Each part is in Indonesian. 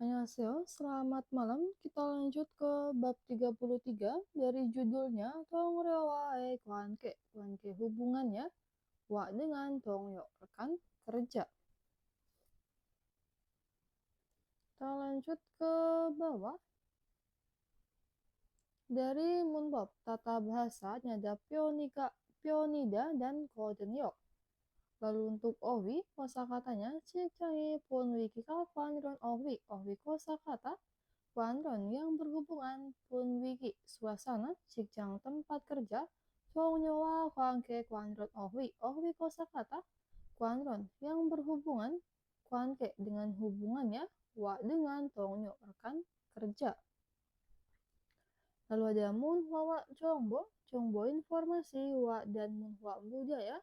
Annyeonghaseyo, selamat malam. Kita lanjut ke bab 33 dari judulnya Tongrewa wae kwanke. Kwanke hubungannya wa dengan tongyo, rekan kerja. Kita lanjut ke bawah. Dari Munbab, tata bahasa ada pionida dan kodenyo. Lalu untuk owi, kosakatanya cikcangi pun wikika kwanron owi. Owi kosakata kwanron yang berhubungan pun wiki. Suasana cikjang tempat kerja. Tongyowa kwanke kwanron owi. Owi kosakata kwanron yang berhubungan kwanke dengan hubungannya wa dengan tongyo rekan kerja. Lalu ada munhwa wa jongbo. Jongbo informasi wa dan munhwa budaya.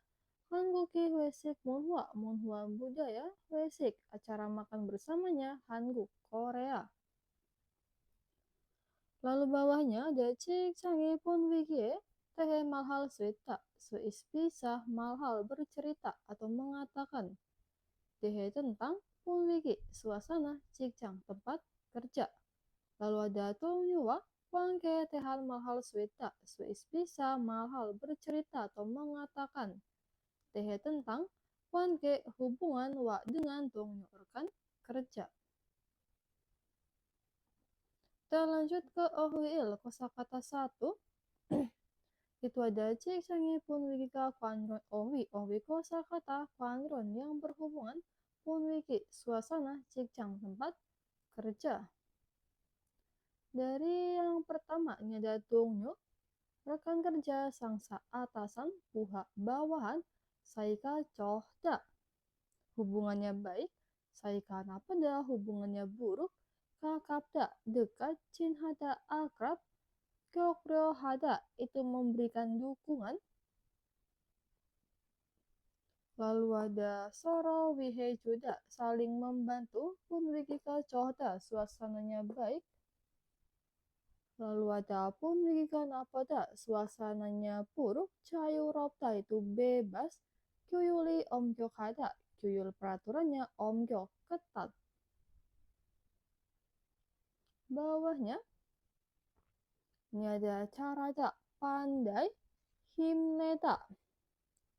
Hanguki Wesik Munhwa budaya Wesik, acara makan bersamanya Hanguk Korea. Lalu bawahnya ada cik canggih pun wiki teh malhal swita, suis pisah malhal bercerita atau mengatakan teh tentang pun wiki suasana cikcang tempat kerja. Lalu ada tongyuwa wangke tehan malhal swita, suis pisah malhal bercerita atau mengatakan teh tentang wanke hubungan wa dengan tongyo rekan kerja. Kita lanjut ke ohwil kosakata 1. Itu ada cik sangi pun wikika kwanron owi kosakata kwanron yang berhubungan pun wiki suasana cikcang tempat kerja. Dari yang pertama ini ada tongyo rekan kerja sangsa atasan puha bawahan saika cohda hubungannya baik, saika napada hubungannya buruk, kakapda dekat, cinhada akrab, kyokro hada itu memberikan dukungan. Lalu ada soro wihe juda saling membantu, pun wikika cohda suasananya baik. Lalu ada pun wikika napada suasananya buruk, cayu ropta itu bebas, kyuyuli omgyo hada kyuyul peraturannya omgyo ketat. Bawahnya ini ada carada pandai himneda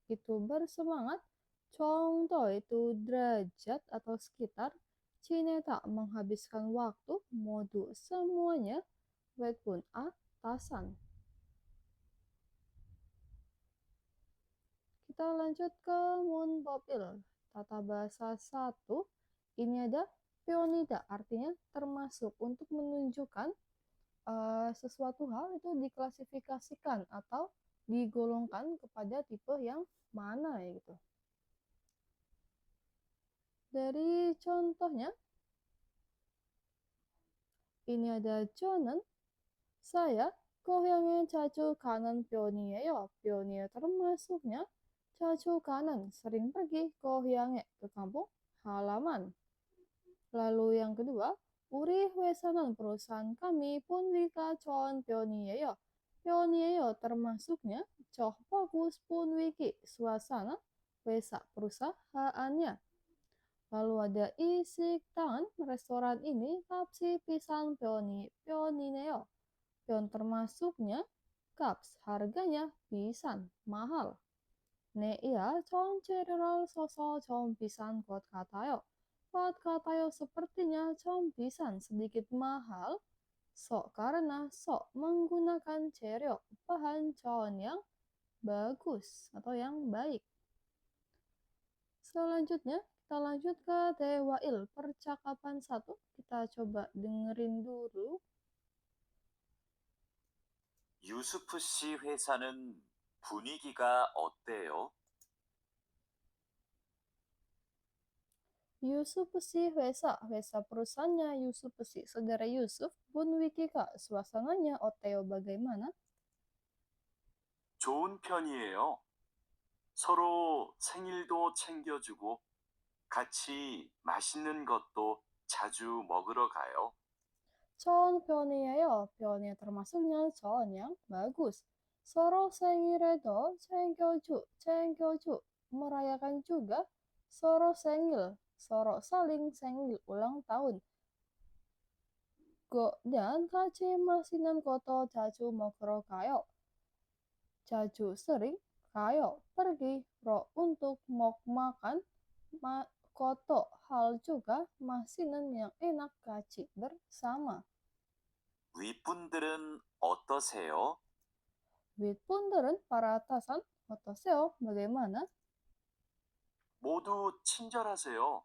itu bersemangat, congto itu derajat atau sekitar, cineta menghabiskan waktu, modu semuanya, wekpun atasan. Kita lanjut ke munbopil tata bahasa 1. Ini ada pionida artinya termasuk untuk menunjukkan sesuatu hal itu diklasifikasikan atau digolongkan kepada tipe yang mana ya gitu. Dari contohnya ini ada Jonan, saya 고향에 자주 가는 편이에요. 편이에요 termasuknya 자주 가는 sering pergi 고향에 ke kampung halaman. Lalu yang kedua, 우리 회사는 perusahaan kami punwika 좋은 편이에요. 편이에요 termasuknya coh bagus punwiki suasana wesa perusahaannya. Lalu ada isiktan restoran ini kapsi pisan 편이네요. Pion termasuknya kaps harganya pisan mahal. 네야 전 재료를 써서 좀 비싼 것 같아요. 것 같아요 sepertinya 좀 비싼 sedikit mahal. So karena so menggunakan 재료 bahan 전 yang bagus atau yang baik. Selanjutnya kita lanjut ke Dewail percakapan 1. Kita coba dengerin dulu. 유수프 씨 회사는 분위기가 어때요? Yusuf si Wesa perusahaannya Yusuf si saudara Yusuf, Bunwikika suasananya Oteo bagaimana? 좋은 편이에요. 서로 생일도 챙겨주고 같이 맛있는 것도 자주 먹으러 가요. 좋은 편이에요. 편이 termasuknya 좋은 yang bagus. 서로 생일에도 챙겨주. merayakan juga 서로 생일, 서로 saling 생일 ulang tahun. Dan 같이 맛있는 것도 자주 먹으러 가요. 자주 sering kayo pergi untuk makan koto hal juga masinan yang enak 같이 bersama. 윗분들은 어떠세요? 윗분들은 para atasan 어떠세요? bagaimana? 모두 친절하세요.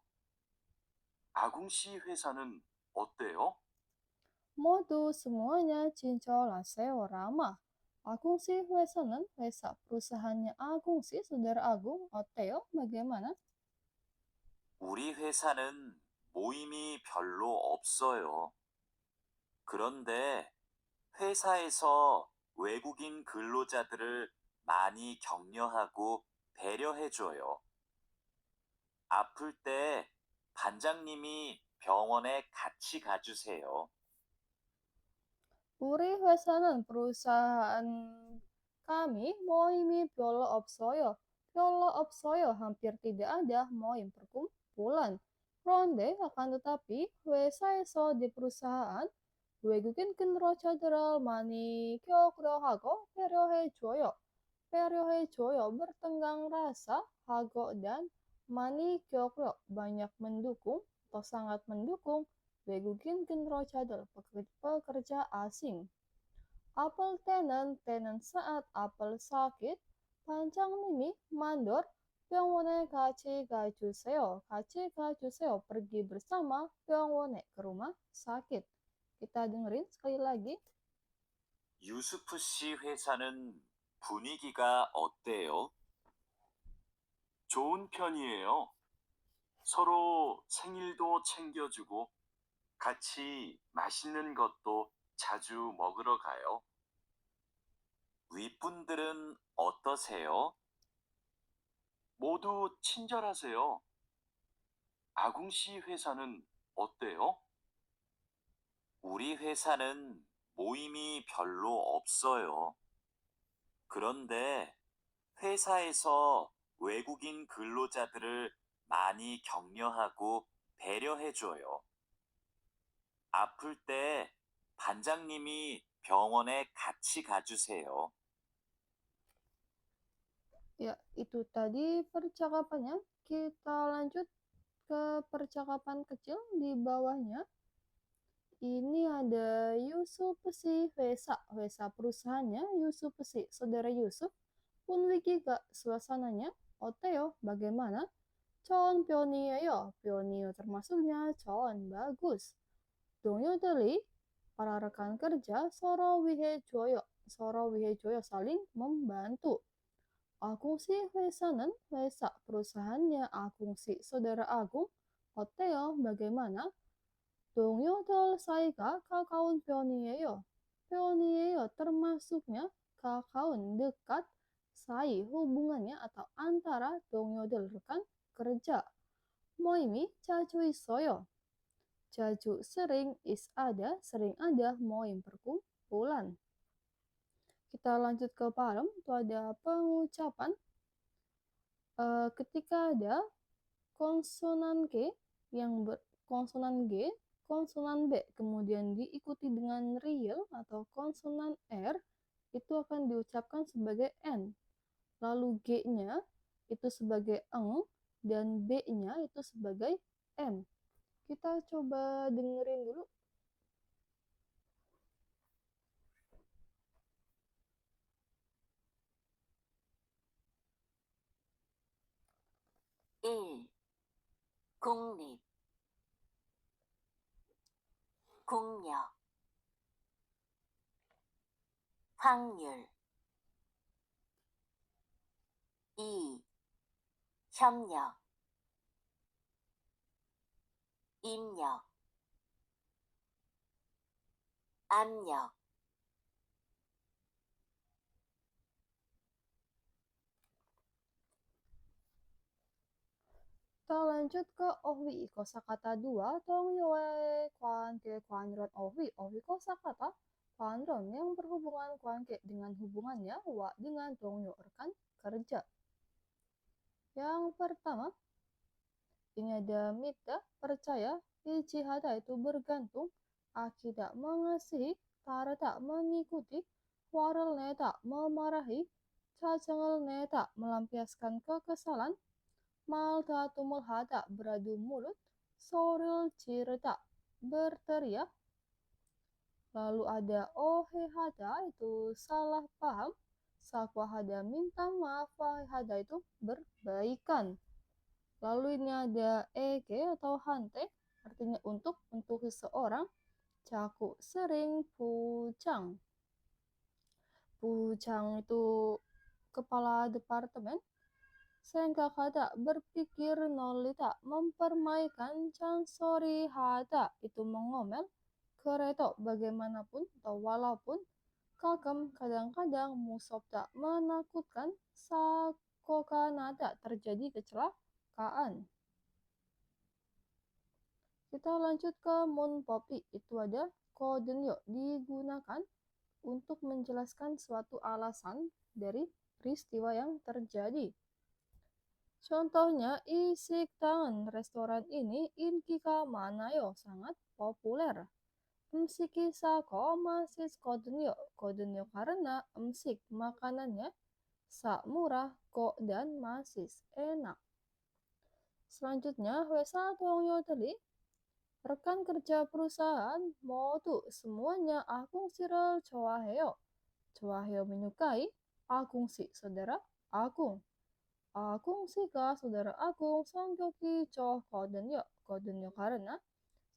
아궁 씨 회사는 어때요? 모두 semuanya cincol하세요 ramah. Agung sih 회사는 회사 perusahaannya Agung sih saudara Agung 어때요? bagaimana? 우리 회사는 모임이 별로 없어요. 그런데 회사에서 외국인 근로자들을 많이 격려하고 배려해줘요. 아플 때 반장님이 병원에 같이 가주세요. 우리 회사는 perusahaan kami moimi 별로 없어요. hampir tidak ada moim perkumpulan. 그런데 akan tetapi 회사에서 di perusahaan 외국인 근로자들을 많이 격려하고 배려해줘요. bertenggang rasa hago dan 많이 격려 banyak mendukung atau sangat mendukung 외국인 근로자들 pekerja asing. Apel tenen saat apel sakit, 반장님이 mandor 병원에 같이 가주세요. pergi bersama 병원에 ke rumah sakit. Kita dengerin sekali lagi. 유수프 씨 회사는 분위기가 어때요? 좋은 편이에요. 서로 생일도 챙겨주고 같이 맛있는 것도 자주 먹으러 가요. 윗분들은 어떠세요? 모두 친절하세요. 아궁 씨 회사는 어때요? 우리 회사는 모임이 별로 없어요. 그런데 회사에서 외국인 근로자들을 많이 격려하고 배려해줘요. 아플 때 반장님이 병원에 같이 가주세요. Ya, itu tadi percakapannya. Kita lanjut ke percakapan kecil di bawahnya. Ini ada Yusuf si Wesa perusahaannya Yusuf si saudara Yusuf. Pun wiki gak suasananya? Oteo, bagaimana? Con pionio termasuknya con bagus. Dongyo deli, para rekan kerja Soro wihe joyo saling membantu. Agung si 회사는 회사 perusahaannya Agung si saudara Agung. Oteo, bagaimana? 동료들 사이가 가까운 편이에요. termasuknya 가까운 dekat 사이 hubungannya atau antara 동료들 rekan kerja. 모임이 자주 있어요. 자주 sering sering ada moim perkumpulan. Kita lanjut ke palem, itu ada pengucapan ketika ada konsonan G konsonan G, konsonan B, kemudian diikuti dengan real atau konsonan R, itu akan diucapkan sebagai N. Lalu G-nya itu sebagai eng, dan B-nya itu sebagai M. Kita coba dengerin dulu. 국립, 국력, 확률. 2. 협력, 입력, 압력. Kita lanjut ke ohwi. Kosakata 2 tong yoe kwan ke kwan ron ohwi. Ohwi kosakata kwan ron yang berhubungan kwan ke dengan hubungannya wa dengan tong yo rekan kerja. Yang pertama, ini ada mita percaya, ijihada itu bergantung, akidah mengasihi, tara tak mengikuti, warel neta memarahi, cacengel neta melampiaskan kekesalan, malta tumul hada beradu mulut, soril cirita berteriak. Lalu ada ohehada itu salah paham, sakwahada minta maaf, wahehada itu berbaikan. Lalu ini ada eke atau hante, artinya untuk seseorang. Caku sering pucang. Pucang itu kepala departemen. Sehingga kata berpikir nolita mempermaikan cansori hata itu mengomel. Kereto bagaimanapun atau walaupun kagem kadang-kadang musop tak menakutkan sakoka nada terjadi kecelakaan. Kita lanjut ke mun popi. Itu ada kodenyo digunakan untuk menjelaskan suatu alasan dari peristiwa yang terjadi. Contohnya, isik tangan restoran ini inkika manayo sangat populer. Emsiki sako masis kodenyo. Kodenyo karena emsik makanannya sak murah kok dan masis enak. Selanjutnya, wesa tongyo teli. Rekan kerja perusahaan mau tuh semuanya akung sirel Chowaheo. Chowaheo menyukai akung si saudara akung. Akung sika saudara akung songgyoki choh kodenyo. Kodenyo karena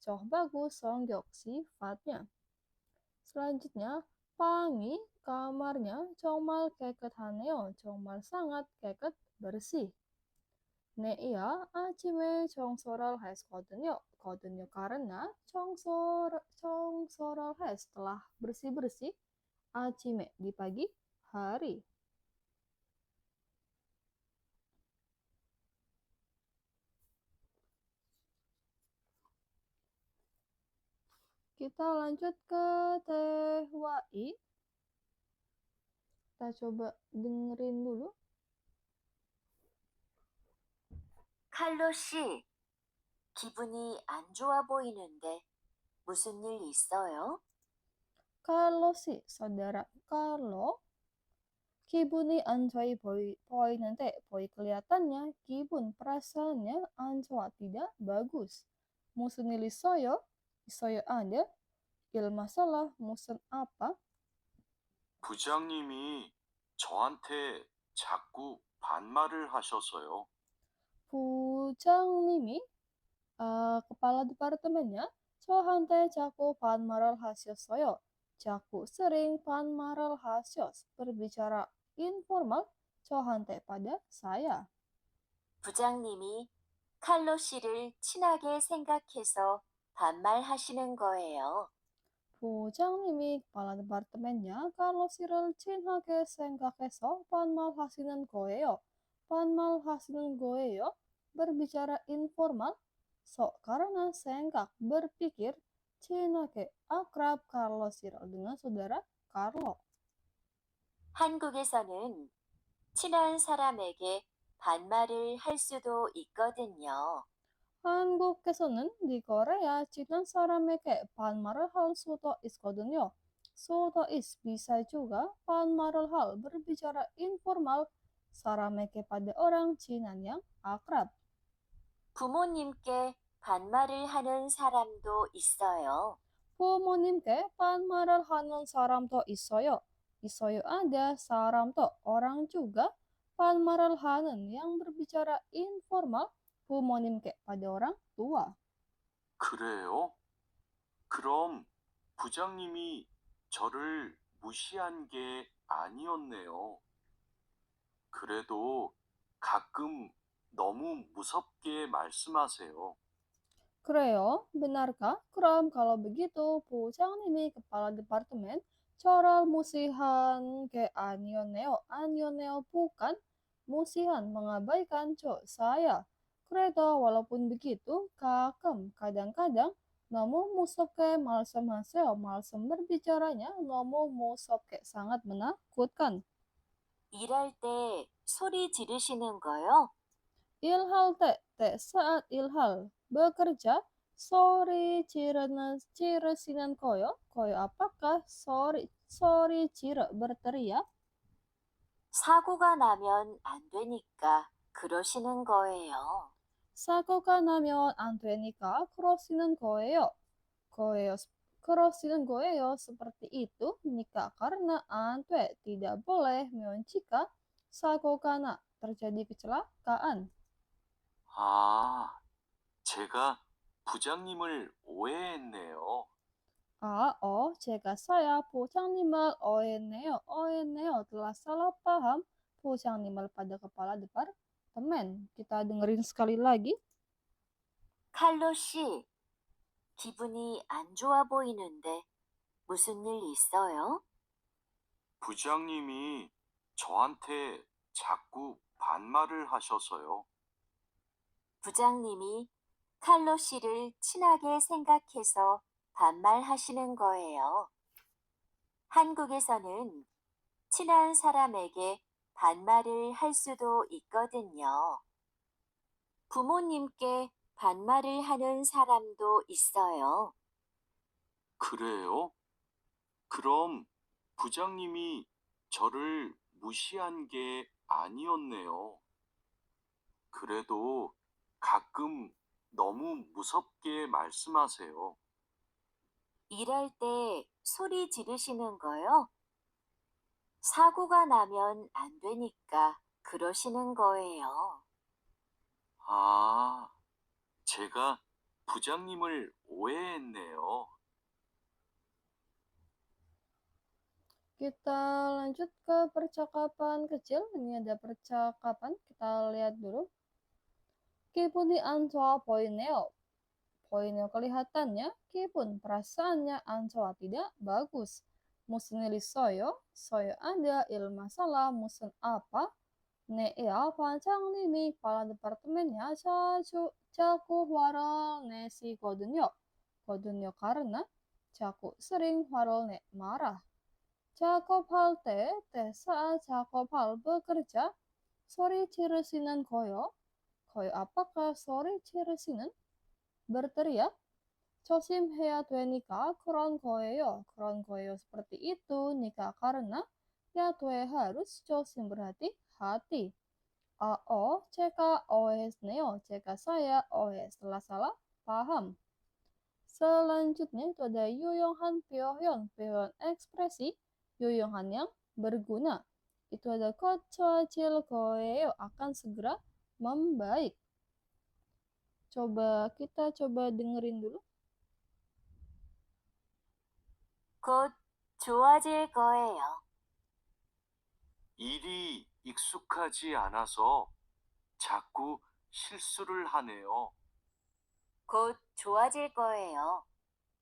choh bagus songyok sifatnya. Selanjutnya, pangi kamarnya congmal keket haneo. Congmal sangat keket bersih. Ne iya acime chongsoral has kodenyo. Kodenyo karena chongsoral has telah bersih-bersih acime di pagi hari. Kita lanjut ke tehwai. Kita coba dengerin dulu. 칼로 씨, 기분이 안 좋아 보이는데 무슨 일 있어요? Kalau si saudara kalau kibuni anjoi boy nanti boy kelihatannya kibun perasaannya ancoa tidak bagus. Musun isoyo ada il masalah musun apa? 부장님이 저한테 자꾸 반말을 하셔서요. 부장님이 kepala departemennya 저한테 자꾸 반말을 하셨어요. 자꾸 sering 반말을 하셨 berbicara informal 저한테 pada saya. 부장님이 칼로 씨를 친하게 생각해서 반말하시는 거예요. 부장님이 kepala departemennya kalau Cyril 친하게 생각해서 반말하시는 거예요. 반말하시는 거예요. Berbicara informal. Karena 생각 berpikir 친하게 akrab Carlo Cyril dengan saudara Carlo. 한국에서는 친한 사람에게 반말을 할 수도 있거든요. 한국에서는 di Korea 친한 사람에게 반말을 할 수도 있거든요. 수도 bisa juga 반말을 hal berbicara informal 사람에게 pada orang Cina yang akrab. 부모님께 반말을 하는 사람도 있어요. 부모님께 반말을 하는 사람도 있어요. 있어요 ada 사람도 orang juga 반말을 하는 yang berbicara informal 부모님께 pada orang tua. 그래요? 그럼 부장님이 저를 무시한 게 아니었네요. 그래도 가끔 너무 무섭게 말씀하세요. Keren, benarkah? Kram, kalau begitu, Pucang님이 kepala departemen coral musihan ke Anioneo. Anioneo bukan musihan, mengabaikan saya. 그래도 walaupun begitu, kadang-kadang 너무 무섭게 말씀하세요. 말씀 berbicaranya 너무 무섭게 sangat menakutkan. 일할 때 소리 지르시는 거요? Ilhal te saat ilhal bekerja, sorry ciresinan koyo, koyo apakah sorry cire berteriak, 사고가 나면 안 되니까 그러시는 거예요. sakoka na면 안 되니까 그러시는 거예요. Kerasin goeo seperti itu nikah karena antwe tidak boleh jika sakokana terjadi kecelakaan. 아, 제가 부장님을 오해했네요. Jika saya Pocangnimal oeneo telah salah paham Pocangnimal pada kepala departemen. Kita dengerin sekali lagi. 칼로 씨, 기분이 안 좋아 보이는데 무슨 일 있어요? 부장님이 저한테 자꾸 반말을 하셔서요. 부장님이 칼로 씨를 친하게 생각해서 반말하시는 거예요. 한국에서는 친한 사람에게 반말을 할 수도 있거든요. 부모님께 반말을 하는 사람도 있어요. 그래요? 그럼 부장님이 저를 무시한 게 아니었네요. 그래도 가끔 너무 무섭게 말씀하세요. 일할 때 소리 지르시는 거요? 사고가 나면 안 되니까 그러시는 거예요. 아, 제가 부장님을 오해했네요. Kita lanjut ke percakapan kecil. Ini ada percakapan, kita lihat dulu. Kipuni Ancoa Poineo. Poineo kelihatannya, Kipun perasaannya Ancoa tidak bagus. Musen soyo ada masalah, musen apa? Pancang nimi kepala departemennya jaku warol nesi kodunyo. Kodunyo karena jaku sering warol ne marah. Jakob hal teh saat Jakob hal bekerja, sorry ciresinan koyo apakah sorry ciresinan berteriak, Chosim hea tue nikah kron koyo seperti itu nikah karena ya tue harus chosim berhati-hati. Ceka oes neo, ceka saya oes salah paham. Selanjutnya itu ada Yuyonghan Pyohyon ekspresi Yuyonghan yang berguna. Itu ada Kochojil Koeo akan segera membaik. Kita coba dengerin dulu. 곧 좋아질 거예요. 일이 익숙하지 않아서 자꾸 실수를 하네요. 곧 좋아질 거예요.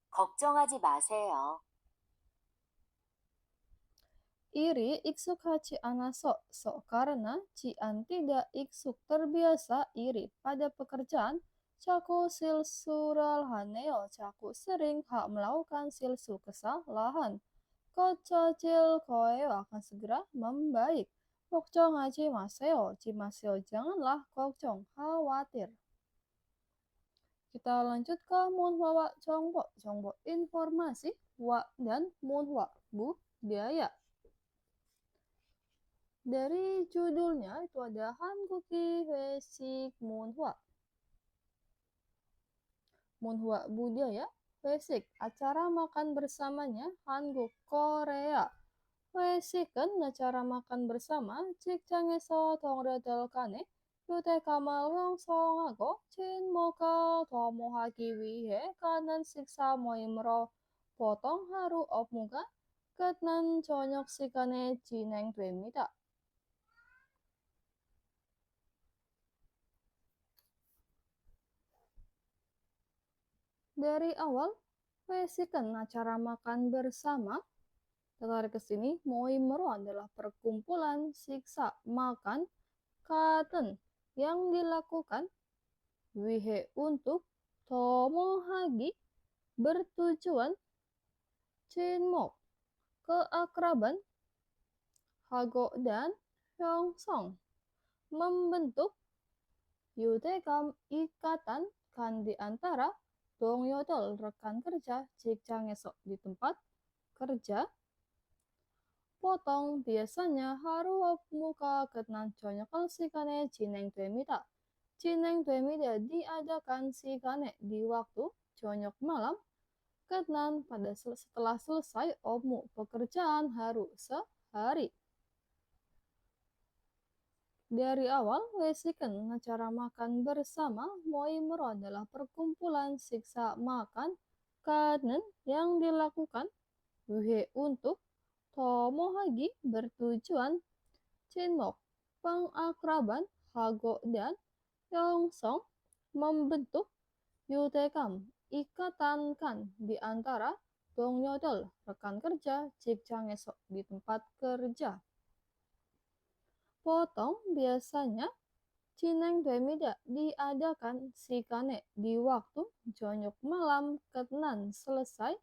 걱정하지 마세요. Iri iksukachi anaso karena Cian tidak iksuk terbiasa iri pada pekerjaan. Caku silsural haneo, caku sering melakukan silsu kesalahan. Kococil koeo akan segera membaik. Kokcong aji maseo, cimaseo janganlah kokcong khawatir. Kita lanjut ke munhwa jongbo informasi wa dan munhwa budaya. Dari judulnya itu ada Hanguki Basic Munhwa. Munhwa budaya Basic, acara makan bersamanya Hanguk Korea. Basic kan acara makan bersama 직장에서 동료들 간에 유대감을 형성하고 친목을 도모하기 위해 가는 식사 모임으로 보통 하루 업무가 끝난 저녁 시간에 진행됩니다. Dari awal, basikan acara makan bersama. Tertarik ke sini, moimero adalah perkumpulan siksa makan katen yang dilakukan wihe untuk tomohagi bertujuan cinmok keakraban hago dan hyongsong membentuk yutekam ikatan kan di antara dongyodol rekan kerja jikjang esok di tempat kerja potong biasanya haru muka kenan conyokal sikane jineng demida. Jineng demida diadakan sikane di waktu conyok malam kenan pada setelah selesai omu pekerjaan haru sehari. Dari awal, wesiken acara makan bersama Moimuro adalah perkumpulan siksa makan kanen yang dilakukan Wuhe untuk Tomohagi bertujuan cinmok pengakraban Hago dan Yongsom membentuk Yutekam ikatan kan di antara dongyodol rekan kerja jikjang esok di tempat kerja. Potong biasanya Cineng Demida diadakan sikane di waktu jonyok malam kenan selesai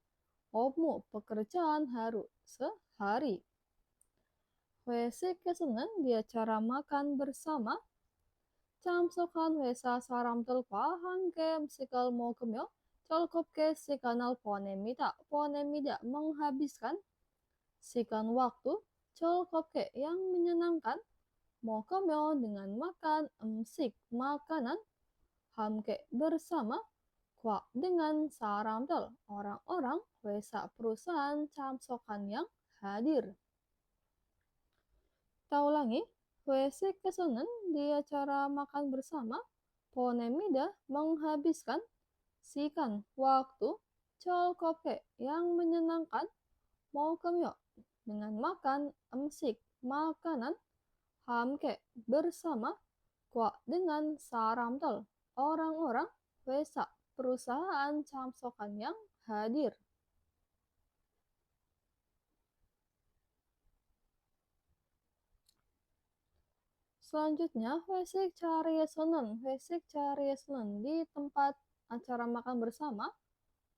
omu pekerjaan haru sehari. Wesi keseneng di acara makan bersama camsokan wesa saram telpa hangkem sikal mo kemyo colkop ke sikanal ponemida menghabiskan sikan waktu colkop ke yang menyenangkan Mokomyo dengan makan emsik makanan hamke bersama kuak dengan saramtel orang-orang wesa perusahaan camsokan yang hadir. Kita ulangi, wesi keseneng di acara makan bersama ponemida menghabiskan sikan waktu colkope yang menyenangkan Mokomyo dengan makan emsik makanan hamke bersama kuak dengan saramtel orang-orang wesa perusahaan camsokan yang hadir. Selanjutnya, wesik cariyesonen di tempat acara makan bersama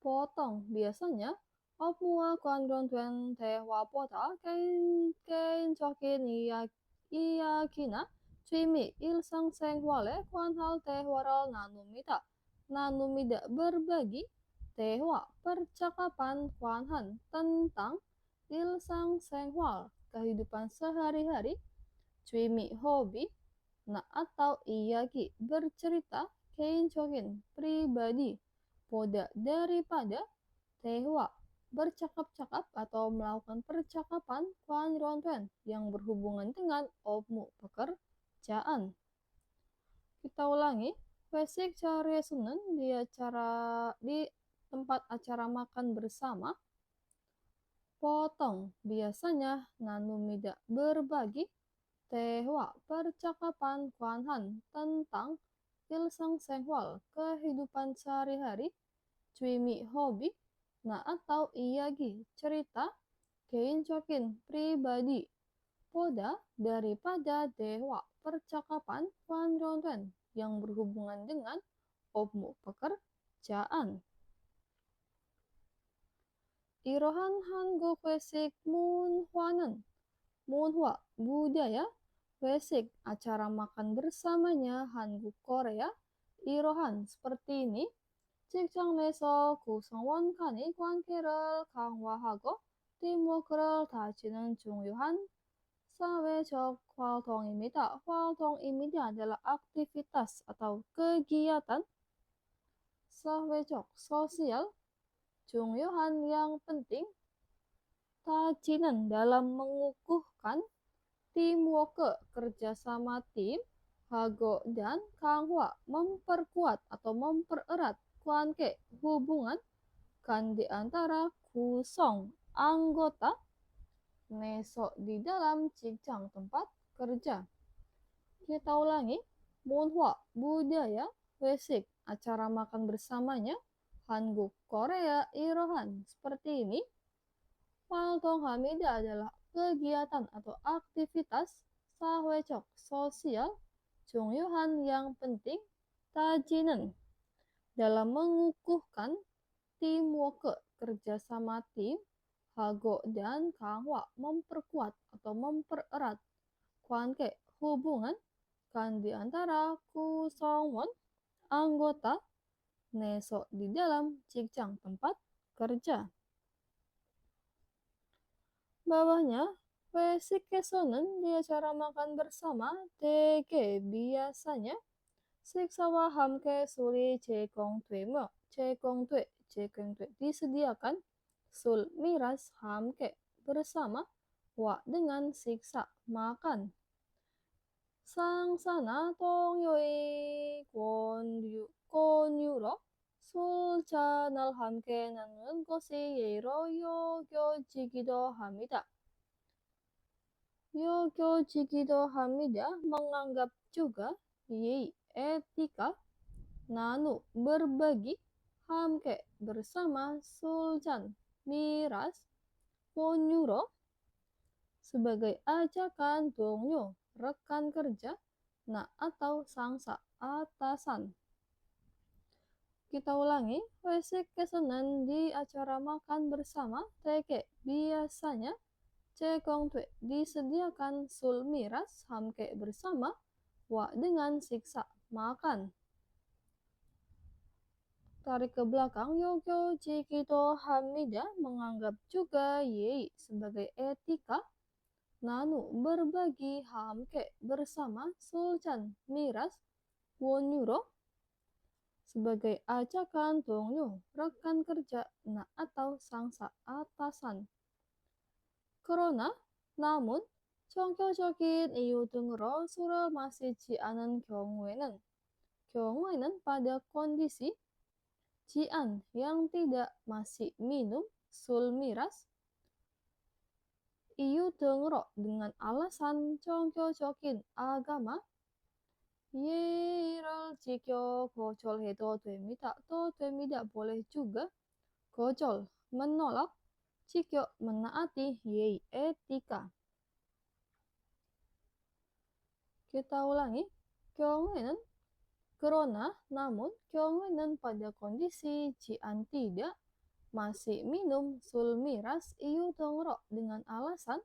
potong biasanya opmua kuandron tuen teh wapota kain cokin iyakina Cimi ilsang seng wale kuan hal teh waral nanumida berbagi tehwa percakapan kuanhan tentang ilsang seng wal kehidupan sehari-hari Cimi hobi na atau iyaki bercerita kein pribadi poda daripada tehwa bercakap-cakap atau melakukan percakapan kuan rontuen yang berhubungan dengan omu pekerjaan. Kita ulangi, wesik cariyesonen di tempat acara makan bersama potong biasanya nanumida berbagi tehwa percakapan kuanhan tentang ilsang senghwal kehidupan sehari-hari Cimi hobi nah atau iyagi cerita kein pribadi poda daripada dewa percakapan kuandronten yang berhubungan dengan omu pekerjaan. Irohan Hanguk wesik Munhwa budaya wesik acara makan bersamanya Hanguk Korea Irohan seperti ini 직장 내서 구성원 간의 관계를 강화하고 팀워크를 다지는 중요한 사회적 활동입니다. 활동입니다 adalah aktivitas atau kegiatan sawe적 sosial 중요한 yang penting tajinan dalam mengukuhkan teamwork kerjasama tim hago dan 강화 memperkuat atau mempererat kuanke hubungan kan di antara kusong anggota neso di dalam cikcang tempat kerja. Kita ulangi, munhwa budaya wesik acara makan bersamanya Hanguk Korea Irohan seperti ini. Waltong Hamida adalah kegiatan atau aktivitas sahwecok sosial Jongyuhan yang penting tajinen dalam mengukuhkan teamwork kerjasama tim, hago dan kahwa memperkuat atau mempererat 관계 hubungan kan di antara 구성원 anggota neso di dalam 직장 tempat kerja. Bawahnya, 회식에서는 di acara makan bersama 되게 biasanya 식사와 함께 술이 제공돼 disediakan sul miras 함께 bersama wa dengan siksa makan. 상사나 동료의 권유로 술잔을 함께 나누는 것이 예로 여겨지기도 합니다. menganggap juga 예의, etika, berbagi, 함께 bersama, suljan, miras, 권유로 sebagai ajakan 동료, rekan kerja, atau sangsa, atasan. Kita ulangi, 회식에서는 di acara makan bersama 되게 biasanya 제공돼 disediakan sul miras 함께 bersama wa dengan siksa makan. Tarik ke belakang, 여겨지기도 합니다 menganggap juga 예의 sebagai etika, berbagi 함께 bersama, suljan miras, 권유로 sebagai ajakan 동료, rekan kerja, atau sangsa atasan. 그러나, namun, 종교적인 이유 등으로 술을 마시지 않은 경우에는 pada kondisi jian yang tidak masih minum sul miras, iyu 등으로 dengan alasan 종교적인 agama, 예의를 지켜 거절해도 됩니다. boleh juga 거절, menolak, 지켜 menaati 예의, etika. Kita ulangi, 경우에는 그러나, namun, 경우에는 pada kondisi jian tidak masih minum sul miras iyu 등으로 dengan alasan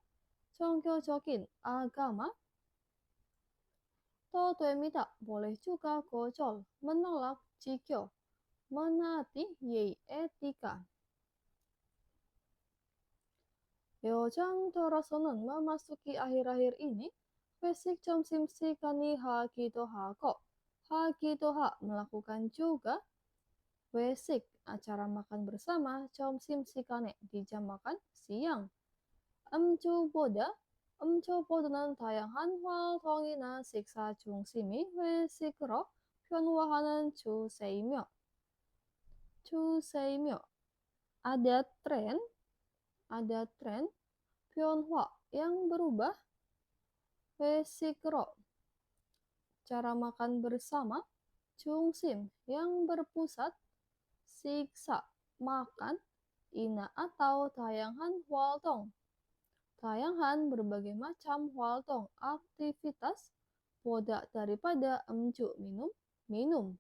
종교적인 agama, 또 됩니다. boleh juga 거절, menolak, 지켜, menaati 예의, etika. 요즘 들어서는 memasuki akhir-akhir ini 회식 점심 시간이 하기도 하고 melakukan juga 회식 acara makan bersama 점심 시간에 di jam makan siang. 음주보다는 다양한 활동이나 식사 중심이 회식으로 변화하는 추세이며 ada tren 변화 yang berubah 회식으로 cara makan bersama 중심 yang berpusat siksa makan ina atau tayangan 활동 berbagai macam 활동 aktivitas boda daripada 음주 minum.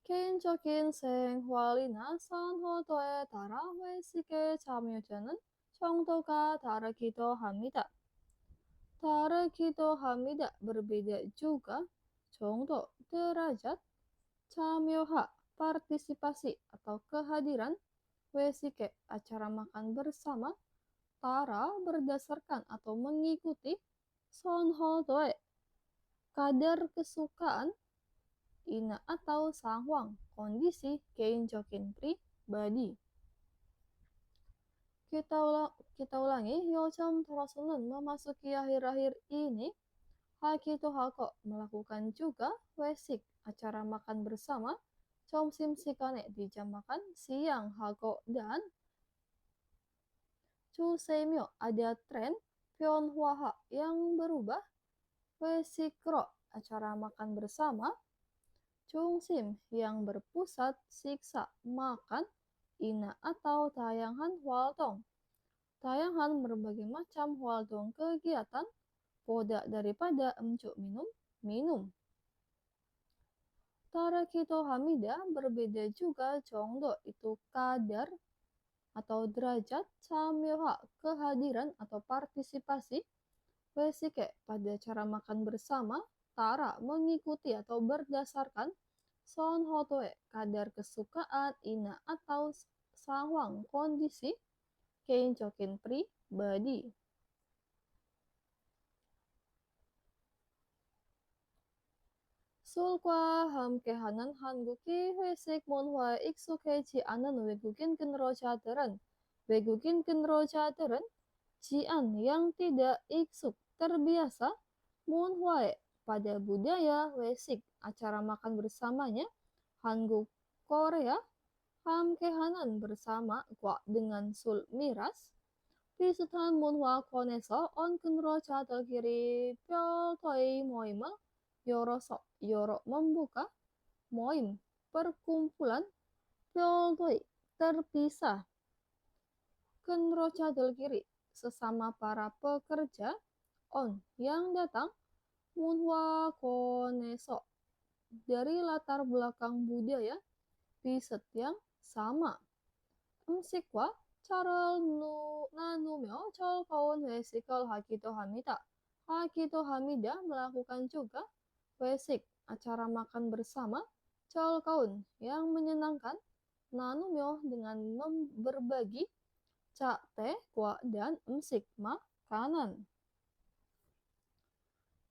개인적인 생활이나 선호도에 따라 회식에 참여자는 정도가 다르기도 합니다. berbeda juga 정도, derajat, 참여하, partisipasi atau kehadiran, 회식에 acara makan bersama, tara berdasarkan atau mengikuti, 선호도에 kadar kesukaan, ina atau 상황, kondisi 개인적인 pribadi. Kita ulangi, 요즘 들어서는 memasuki akhir-akhir ini 하기도 하고 melakukan juga 회식 acara makan bersama 점심 시간에 di jam makan siang hago dan 추세며 ada tren 변화 yang berubah 회식으로 acara makan bersama 중심 yang berpusat siksa makan ina atau tayangan 활동 berbagai macam 활동 kegiatan poda daripada emcuk minum. Tara Kito Hamida berbeda juga Jongdo itu kadar atau derajat samyoha kehadiran atau partisipasi Wesike pada cara makan bersama Tara mengikuti atau berdasarkan Son Hotoe kadar kesukaan ina atau sawang kondisi Keincokin pribadi. Sulkwa hamkehanan hanguki hwesik monhwa iksukeji anan wegukin kenrojaderen. Wegukin kenrojaderen jian yang tidak iksuk terbiasa monhwae pada budaya wesik acara makan bersamanya Hanguk Korea hamkehanan bersama kwa dengan sul miras Pisutan monhwa koneso on kenrojadel kiri pyol toi moima Yorosok Yorok membuka Moim perkumpulan Pyoldoi terpisah Kenrojadel kiri sesama para pekerja On yang datang Munhwa Koneso dari latar belakang budaya Piset yang sama Emsikwa Charol Nanumyo Chol Kaon Wesikal Hakito Hamida Hakito Hamida melakukan juga Wesik acara makan bersama Chol Kaun yang menyenangkan Nanumyo dengan berbagi cak teh, kwa, dan emsik makanan.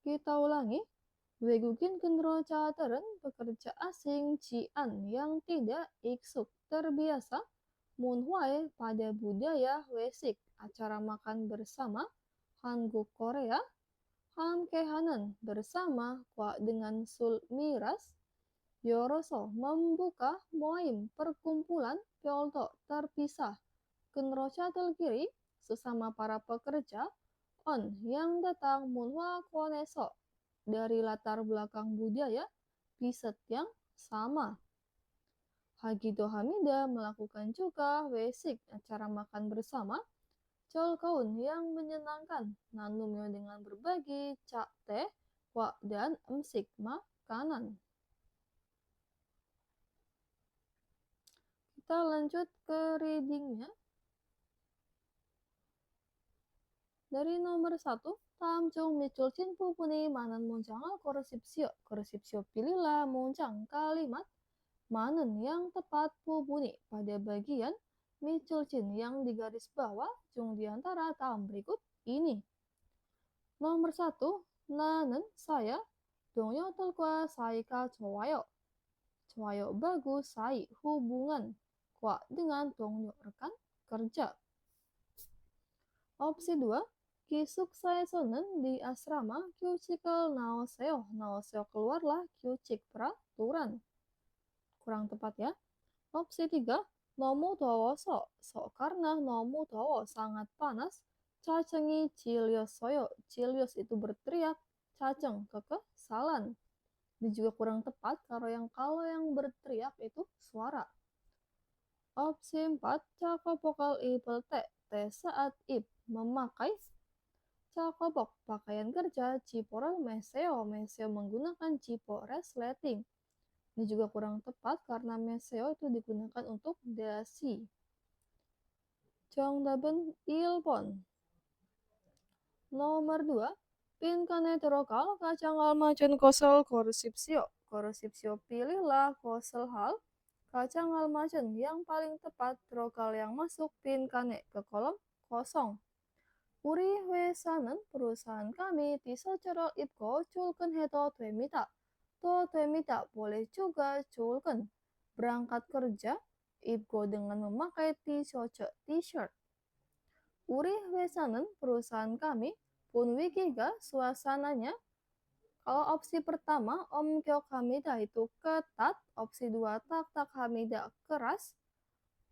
Kita ulangi. Wegukin kenrojaderen pekerja asing cian yang tidak iksuk terbiasa munhwae pada budaya wesik acara makan bersama Hanguk Korea hamkehanan bersama kwa dengan sul miras Yoroso membuka moim perkumpulan Pyolto terpisah Kenrojadel kiri sesama para pekerja On yang datang Munhwa Koneso dari latar belakang budaya Piset yang sama. Hagito Hamida melakukan juga wesik acara makan bersama Chol Kaun yang menyenangkan Nanumyo dengan berbagi cak teh, kwa, dan emsik makanan. Kita lanjut ke readingnya. Dari nomor 1, Tamjung Miculcin Pupuni Manan Muncangal Korosipsio. Korosipsio pilihlah muncang kalimat Manen yang tepat Pupuni pada bagian Miculcin yang digaris bawah jung di antara tahun berikut ini. Nomor 1, Nanen saya Dongyo telkwa saika cowayo. Cowayo bagus sai hubungan kwa dengan dongyo rekan kerja. Opsi 2, Kisuk saesonen di asrama kyuchikal naoseo. Naoseo keluarlah kyuchik peraturan. Kurang tepat ya. Opsi 3, Nomu dowo so karena nomu dowo sangat panas. Cacengi cilios soyo. Cilios itu berteriak. Caceng kekesalan. Ini juga kurang tepat kalau yang berteriak itu suara. Opsi 4, Cakopokal ipel te saat ip memakai cakobok pakaian kerja ciporal meseo. Meseo menggunakan cipo resleting. Ini juga kurang tepat karena meseo itu digunakan untuk dasi. Jongdaben ilpon. Nomor 2, Pinkane terokal kacangal macun kosel korusipsio. Korusipsio pilihlah kosel hal kacangal macun yang paling tepat terokal yang masuk pinkane ke kolom kosong. Uri wesanen perusahaan kami tisocerol ipko culken heto twemita. To twemita boleh juga culken. Berangkat kerja ipko dengan memakai t-shirt. Uri wesanen perusahaan kami pun wikiga suasananya. Kalau opsi pertama Om Kyok Hamida itu ketat, opsi 2 tak Hamida keras,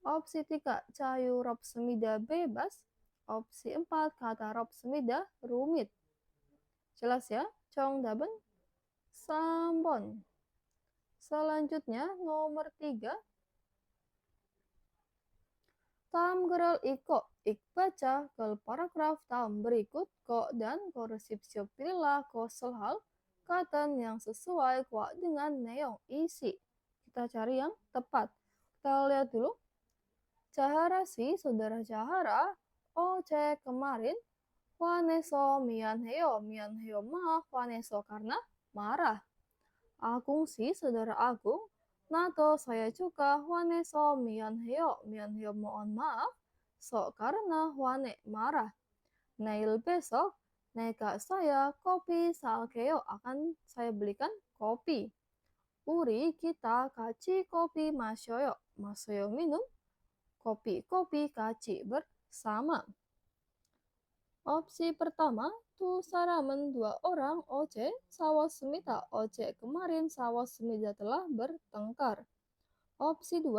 opsi 3 Cahayu Rob Semida bebas, opsi 4 kata Rob Semida rumit. Jelas ya? Jongdaben Sambon. Selanjutnya nomor 3, Tamgeral Iko. Ik baca ke paragraf dalam berikut kok dan koresipsio pilihlah kosel hal kata yang sesuai kok dengan neong isi. Kita cari yang tepat. Kita lihat dulu. Cahara si saudara Cahara, cek kemarin, Waneso mian heo mah Waneso karena marah. Agung si saudara Agung, nato saya juga Waneso mian heo mohon maaf, so karena Wane marah. Nail besok, neka saya kopi salkeo akan saya belikan kopi. Uri kita kaci kopi masoyo minum kopi kaci bersama. Opsi pertama, tu saramen 2 orang Oce sawas semita. Oce kemarin sawas semita telah bertengkar. Opsi 2,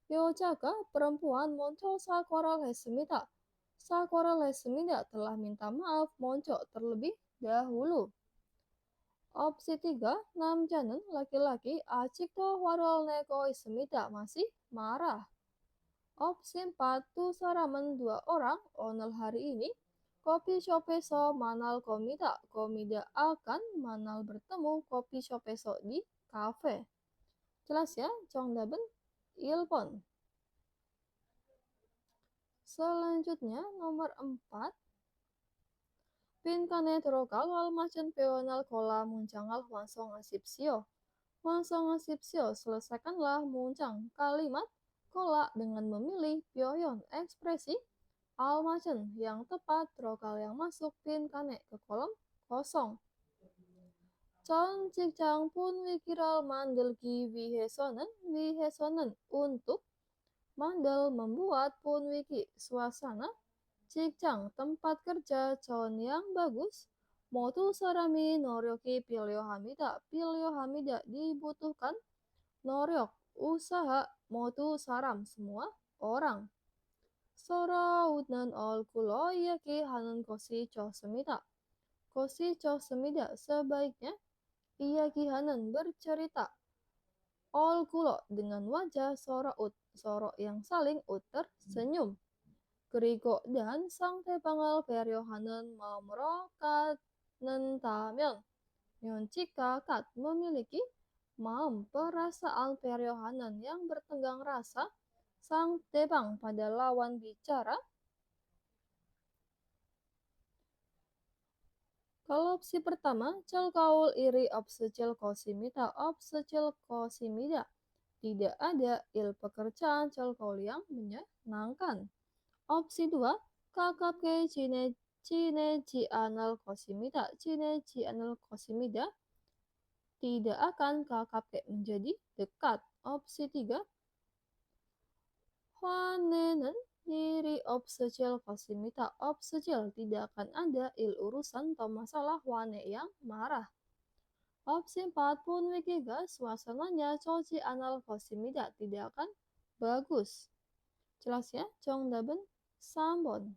yo jaga perempuan muncul sakora semita. Sakora semita telah minta maaf muncul terlebih dahulu. Opsi 3, namjanen laki-laki acik to warol neko semita masih marah. Opsi 4, tu saramen 2 orang onel hari ini kopi shopeso manal komida akan manal bertemu kopi shopeso di kafe. Jelas ya, Chongdaben ilpon. Selanjutnya nomor 4. Pinkane trokal wal macen peonal kola muncangal wansong asipsio. Wansong asipsio selesaikanlah muncang kalimat kola dengan memilih pioyon ekspresi almacen yang tepat trokal yang masuk pinkane ke kolom kosong. Con cikcang pun wikiral mandel ki wihesonen untuk mandel membuat pun wiki suasana cikcang tempat kerja con yang bagus motu sarami noryoki pilio hamida dibutuhkan noryok usaha motu saram semua orang. Sora udnan ol kulo yaki hanan kosi choh semida. Kosi choh semida sebaiknya yaki hanan bercerita. Ol kulo dengan wajah sora soro yang saling tersenyum. Kerigo dan sang tepangal peryo hanan mamrokat nentamen. Nyon jika kat memiliki perasaan peryo hanan yang bertenggang rasa sang tebang pada lawan bicara. Kalau opsi pertama, cel kaul iri obsecil kosimida tidak ada il pekerjaan cel kaul yang menyenangkan. Opsi 2, kakap ke cine ci anal kosimida tidak akan kakap ke menjadi dekat. Opsi 3, Hwanenen diri obsecil kosimita obsecil tidak akan ada urusan atau masalah wane yang marah. Opsi 4 pun wikiga suasananya coci anal kosimida tidak akan bagus. Jelas ya, Chongdaben Sambon.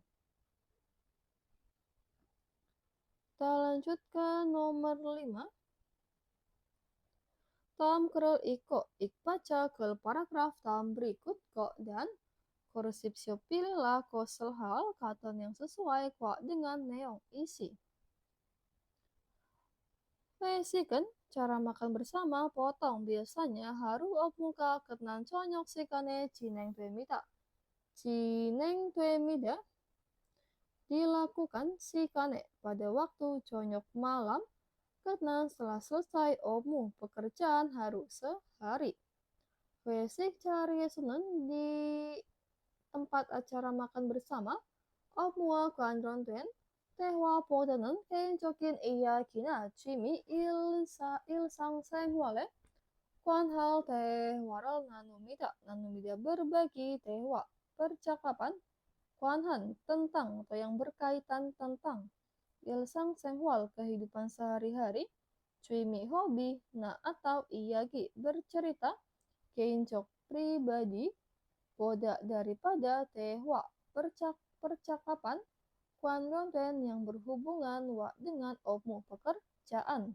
Kita lanjut ke nomor 5. Tom kerel ik baca ke paragraf tam berikut kok dan koresipsio pilihlah kosel hal kata yang sesuai kok dengan neong isi. Pesikan cara makan bersama potong biasanya haru muka kenan conyok sikane cineng tuemida dilakukan sikane pada waktu conyok malam karena setelah selesai omu pekerjaan haru sehari. Pesik cari sunan di tempat acara makan bersama omua kuandron tuen tehwa podanen kain cokin iya kina cimi il sang senghwale kuan hal teh waral nanumida berbagi tehwa percakapan kuanhan tentang atau yang berkaitan tentang il sang senghwal kehidupan sehari-hari cimi hobi atau iyagi bercerita keincok pribadi boda daripada tehwa percakapan kuandronten yang berhubungan dengan omu pekerjaan.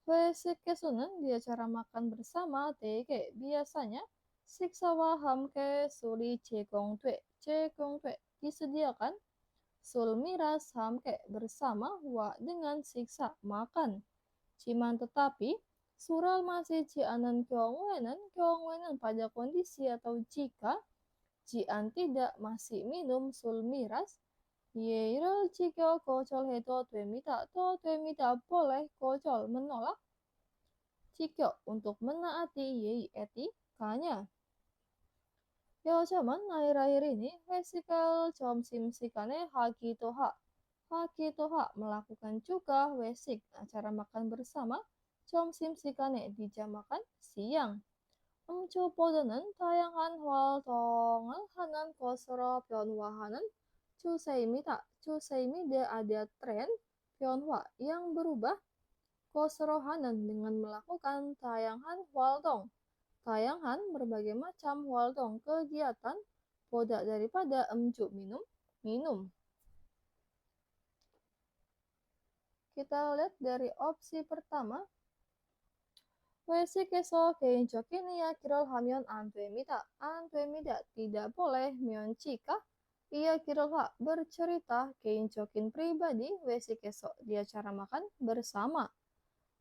Pesik kesunan di acara makan bersama TG biasanya 식사와 함께 술이 제공돼 disediakan sul miras 함께 bersama wa dengan siksa makan. Ciman tetapi sural masih cianan kyongwenen pada kondisi atau jika cian tidak masih minum sul miras 예를 지켜 거절해도 됩니다. boleh 거절 menolak 지켜 untuk menaati yei etikanya. 요즘은 akhir-akhir ini vesikal 점심시간에 하기도 하 melakukan juga wesik acara makan bersama 점심시간에 di jam makan siang. 음주보드는 다양한 활동을 하는 것으로 변화하는 추세입니다. 추세입니다 ada tren 변화 yang berubah 것으로 하는 dengan melakukan tayangan 활동. Tayangan berbagai macam 활동 kegiatan boda daripada 음주 minum. Kita lihat dari opsi pertama. 외식에서 개인적인 이야기를 하면 안 됩니다. tidak boleh 면치까 이야기를 bercerita 개인적인 pribadi 외식에서 di acara makan bersama.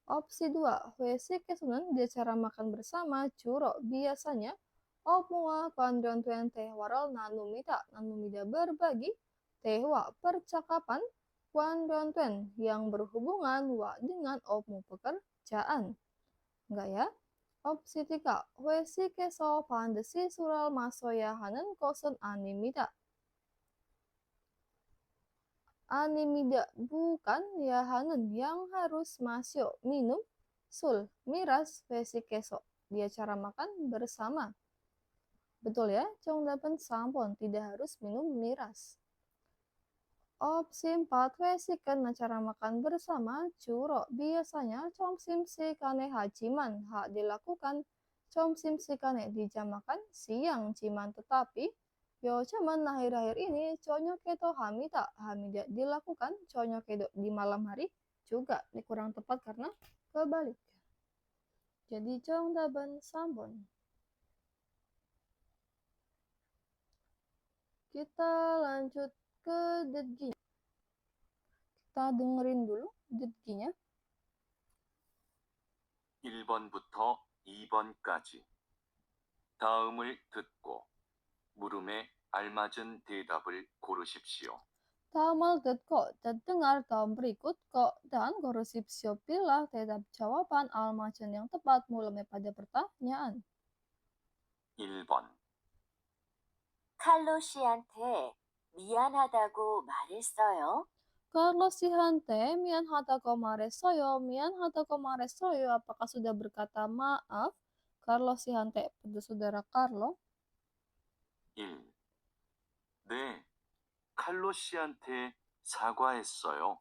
Opsi 2, 외식에서는 di acara makan bersama 주로 biasanya 업무와 관련된 대화를 나눕니다. berbagi 대화 percakapan 관련된 yang berhubungan dengan 업무 pekerjaan. Enggak ya? Opsi 3. 외식에서 반드시 술을 마셔야 하는 것은 아닙니다. 아닙니다. bukan ya ha는 yang harus masuk minum sul miras 외식에서 di acara makan bersama. Betul ya? 정답은 3번. Tidak harus minum miras. Opsi 4, 외식은 acara makan bersama 주로 biasanya 점심시간에 하지만 dilakukan 점심시간에 di jam makan siang ciman tetapi 요즘은 akhir-akhir ini 저녁에도 합니다. dilakukan 저녁에도 di malam hari juga. Ini kurang tepat karena kebalik. Jadi 정답은 3번. Kita lanjut ke dedgi. Kita dengerin dulu dedginya. 1번부터 2번까지. 다음을 듣고 물음에 알맞은 대답을 고르십시오. 다음을 듣고 dengar dalam berikut dan korupsio pilih tetap jawaban almacan yang tepat mulai pada pertanyaan. 1번. 칼로 씨한테 미안하다고 말했어요. Carlos 씨한테 미안하다고 말했어요. Apakah sudah berkata maaf? Carlos 씨한테 pada saudara Carlo. 1. 네, 칼로 씨한테 사과했어요.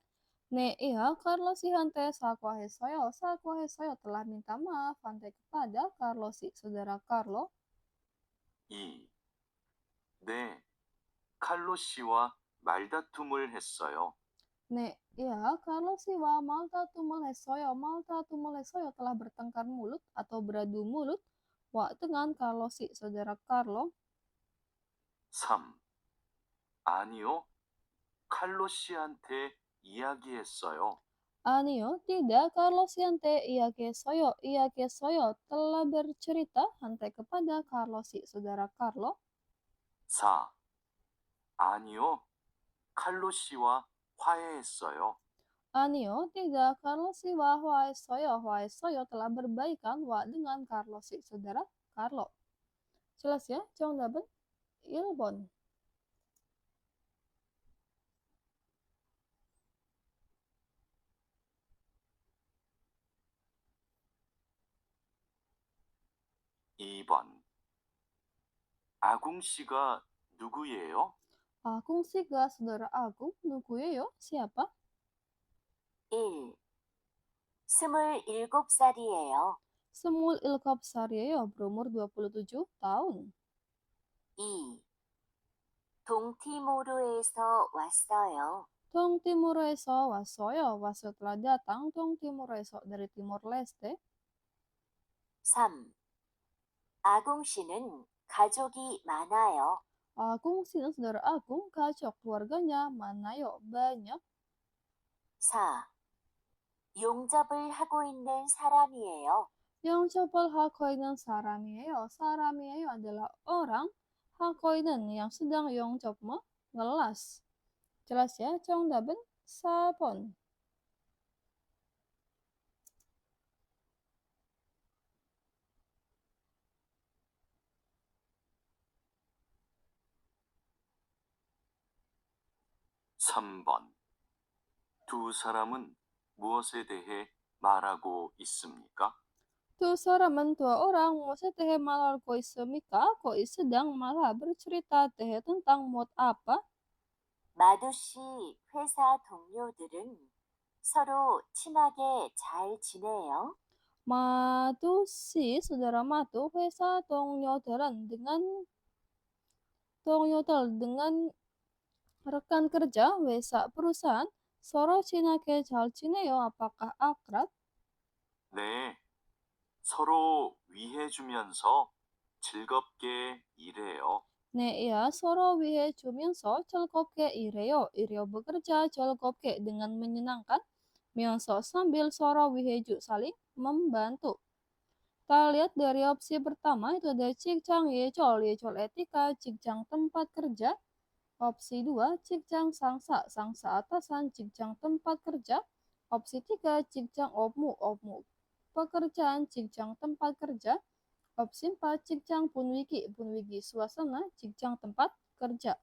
네, iya, Carlos 씨한테 사과했어요. telah minta maaf 한테 kepada Carlos si saudara Carlo. 2. 네, 칼로 씨와 말다툼을 했어요. 네, iya, Carlos 씨와 말다툼을 했어요. telah bertengkar mulut atau beradu mulut dengan Carlos si saudara Carlo. 3. 아니요, 칼로 씨한테 이야기했어요. A니요, tidak. Carlos 씨한테 이야기했어요. telah bercerita 한테 kepada Carlos si saudara Carlo. 4. 아니요, 칼로 씨와 화해했어요. A니요, tidak. Carlos 씨와 화했어요. telah berbaikan dengan Carlos si saudara Carlo. Jelas ya? 정답은 1번. 2번. 아궁 씨가 누구예요? Agung 씨가 saudara Agung 누구예요? Siapa? 1. 27살이에요. Semul Ilkop Saryoyo berumur 27 tahun. 2. 동티모르에서 왔어요. 동티모르에서 왔어요. telah datang. 동티모르에서 dari Timor Leste. 3. 아궁 씨는 가족이 많아요. Agung sih, saudara Agung, kacau keluarganya. Mana yuk? Banyak. 4. 용접을 하고 있는 사람이에요. Yang coba hakoinen saramieyo. Saramieyo adalah orang. Hakoinen yang sedang yang coba ngelas. Jelas ya? 정답은 4번. 삼 번 두 사람은 무엇에 대해 말하고 있습니까? Tuh sarangan dua orang mau teh malar koi semika koi sedang malah bercerita teh tentang mod apa? 마도 씨 회사 동료들은 서로 친하게 잘 지내요. Matu si saudara Matu 회사 동료들은 dengan rekan kerja 회사 perusahaan 서로 친하게 잘 지내요. Apakah akrab? 네, 서로 위해주면서 즐겁게 일해요. 네, ya, 서로 위해 주면서 즐겁게 일해요. 일해요 bekerja 즐겁게 dengan menyenangkan. 면서 sambil 서로 위해주 saling membantu. Kita lihat dari opsi pertama itu ada 직장 예절, 예절 etika, 직장 tempat kerja. Opsi 2, 직장 상사, 상사 atasan, 직장 tempat kerja. Opsi 3, 직장 업무, 업무 pekerjaan, 직장 tempat kerja. Opsi 4, 직장 분위기, 분위기 suasana, 직장 tempat kerja.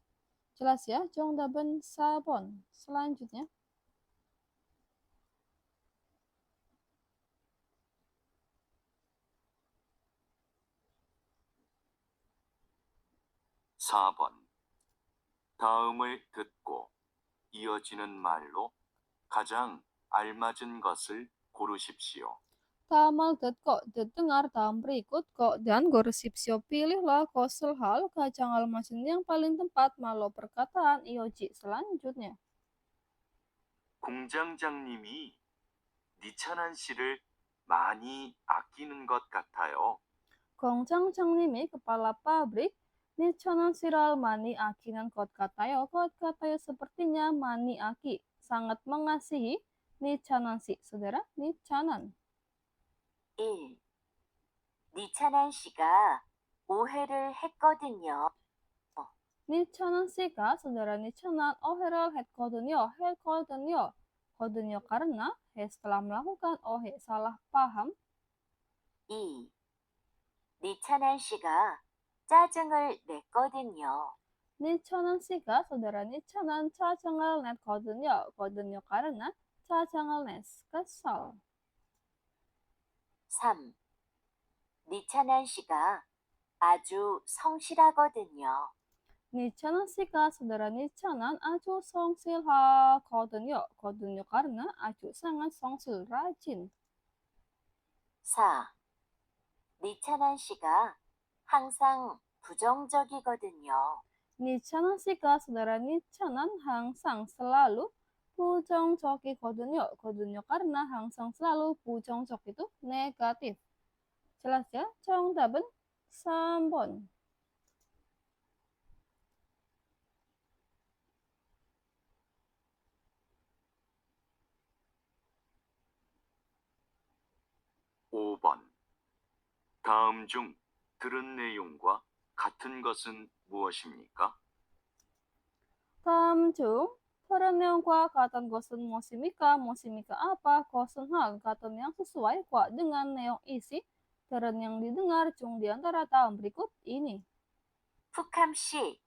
Jelas ya? 정답은 4번. Selanjutnya. 4번 다음을 듣고 이어지는 말로 가장 알맞은 것을 고르십시오. Tamal kok dengar tahun berikut kok dan gorsipsio pilihlah kosel hal kacang almasin yang paling tepat malu perkataan ioji selanjutnya. 공장장님이 니찬한 씨를 많이 아끼는 것 같아요. Gongchang-chang님이 kepala pabrik Nichonan Siral Mani Akinan kot katayo sepertinya Mani Aki sangat mengasihi Nichanansi. Saudara, Nichanan. 1. 니찬한 씨가 오해를 했거든요. Nichanansi가 saudara Nichanan oheral 했거든요. karena setelah melakukan ohe salah paham. 2. 니찬한 씨가 짜증을 냈거든요. Nichanansi가 saudara Nichanan 짜증을 냈거든요. karena 짜증을 냈 kesal. 3. 니찬한 씨가 아주 성실하거든요. Nichanan 씨가 saudara Nichanan acu 성실하거든요. karena acu sangat 성실 rajin. 4. 니찬한 씨가 항상 부정적이거든요. Nichanan 씨가 saudara Nichanan 항상 selalu 부정적이거든요. karena 항상 selalu 부정적 itu negatif. Jelas ya? 정답은 3번. 5번 다음 중 들은 내용과 같은 것은 무엇입니까? 다음 중 ter은 neong과 같은 것은 무엇입니까? 무엇입니까? apa? Kosen hal kata yang sesuai kwa dengan neong isi terun yang didengar 중 di antara tahun berikut ini. 푸캄 씨,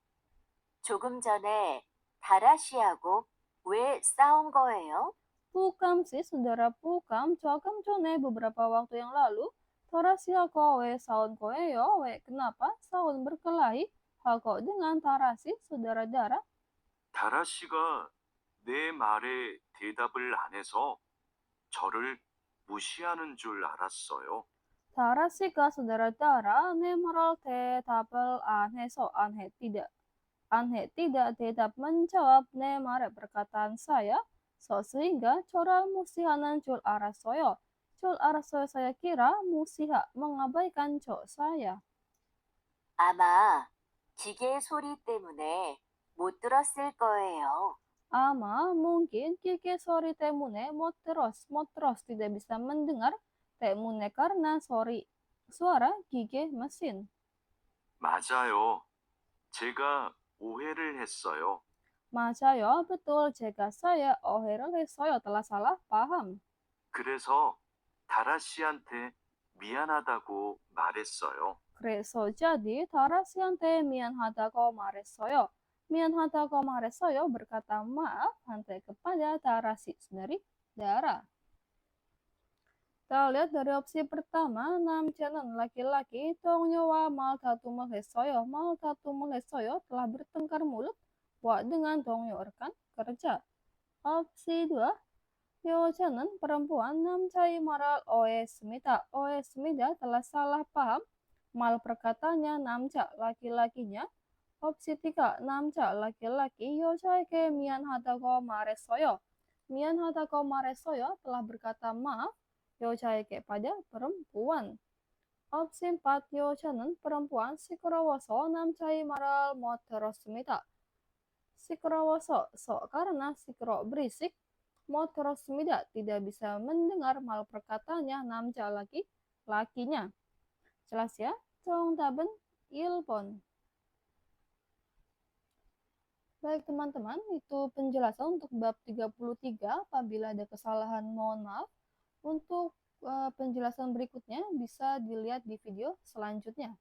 조금 전에 다라 씨하고 왜 싸운 거예요? Pukam sih, saudara Pukam, 조금 전에 beberapa waktu yang lalu, Tarasi kowe saun koeo, we kenapa? Saun berkelahi, hako dengan Tarasi, saudara Dara. 다라 씨가 내 말에 대답을 안 해서 저를 무시하는 줄 알았어요. Tarasika saudara Dara, nemeral te tabel anhe so anhe tidak. Anhe tidak tetap menjawab nemare perkataan saya, so sehingga coral musihanan cul arasoyo. Cul arasoyo saya kira musiha mengabaikan cok saya. 아마 기계 소리 때문에 못 들었을 거예요. Ama mungkin gigi sorry temune mod terus tidak bisa mendengar temune karena suara gigi mesin. 맞아요. 제가 오해를 했어요. 맞아요, betul. Jika saya ohe를 했어요, telah salah paham. 그래서 다라 씨한테 미안하다고 말했어요. 그래서 jadi Tarasiante mianhadago maresoyo. Mianhadago maresoyo berkata maaf hantai kepada Tarasi sendiri, Dara. Kita lihat dari opsi pertama, namjanan laki-laki Tongyowa Maltatu Malesoyo. Maltatu Malesoyo telah bertengkar mulut dengan Tongyo rekan kerja. Opsi 2, 여자는 perempuan 남자의 말을 오해했습니다. 오해했습니다 telah salah paham mal perkataannya namja laki-lakinya. Opsi 3, namja laki-laki 여자에게 미안하다고 말했어요. 미안하다고 말했어요 telah berkata maaf 여자에게 pada perempuan. Opsi 4, 여자는 perempuan 시끄러워서 남자의 말을 못 들었습니다. 시끄러워서 karena 시끄러 berisik, 못 들었습니다 tidak bisa mendengar mal perkataannya namja lakinya. Jelas ya? 정답은 1번. Baik teman-teman, itu penjelasan untuk bab 33. Apabila ada kesalahan mohon maaf. Untuk penjelasan berikutnya bisa dilihat di video selanjutnya.